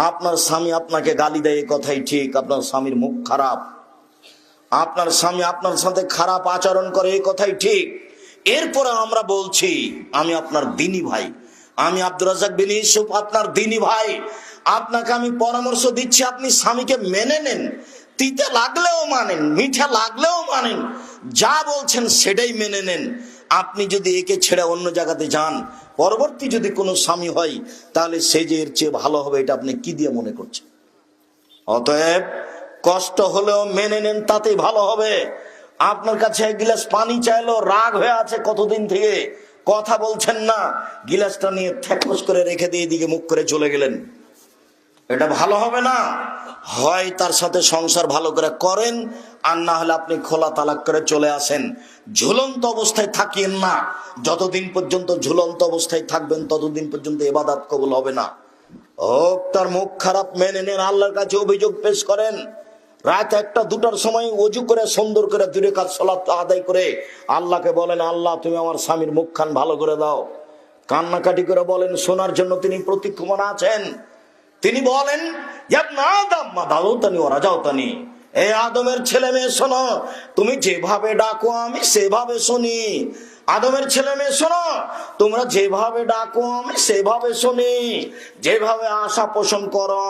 আপনার স্বামী আপনাকে গালি দেয়, কথাই ঠিক, আপনার স্বামীর মুখ খারাপ, আপনার স্বামী আপনার সাথে খারাপ আচরণ করে, এই কথাই ঠিক। এরপরে আমরা বলছি আমি আপনার দিনী ভাই, আমি আব্দুর রাজ্জাক বিন ইউসুফ আপনার দিনী ভাই, আপনাকে আমি পরামর্শ দিচ্ছি আপনি স্বামীকে মেনে নেন, তিতে লাগলেও মানেন, মিঠা লাগলেও মানেন, যা বলছেন সেটাই মেনে নেন। আপনি যদি একে ছেড়ে অন্য জায়গাতে যান, পরবর্তী যদি কোনো স্বামী হয়, তাহলে সে যে এর চেয়ে ভালো হবে, এটা আপনি কি দিয়ে মনে করছেন? অতএব কষ্ট হলেও মেনে নেন, তাতেই ভালো হবে। আপনার কাছে এক গিলাস পানি চাইলো, রাগ হয়ে আছে কতদিন থেকে, কথা বলছেন না, গিলাসটা নিয়ে ঠেকস করে রেখে দিয়ে এদিকে মুখ করে চলে গেলেন, এটা ভালো হবে না। হয় তার সাথে সংসার ভালো করে করেন, আর না হলে আপনি খোলা তালাক করে চলে আসেন। ঝুলন্ত অবস্থায় থাকিয়েন না, যতদিন পর্যন্ত ঝুলন্ত অবস্থায় থাকবেন ততদিন পর্যন্ত ইবাদত কবুল হবে না। হোক তার মুখ খারাপ, মেনে নেন, আল্লাহর কাছে অভিযোগ পেশ করেন। রাত 1টা 2টার সময় ওযু করে সুন্দর করে 2 রাকাত সালাত আদায় করে আল্লাহকে বলেন, আল্লাহ তুমি আমার স্বামীর মুখখান ভালো করে দাও। কান্নাকাটি করে বলেন, শোনার জন্য তিনি প্রতীক্ষমান আছেন। তিনি বলেন, এ আদমের ছেলে মেয়ে শোনো, তুমি যেভাবে ডাকো আমি সেভাবে শুনি। আদমের ছেলে মেয়ে শোনো, তোমরা যেভাবে ডাকো আমি সেভাবে শুনি, যেভাবে আশা পোষণ করো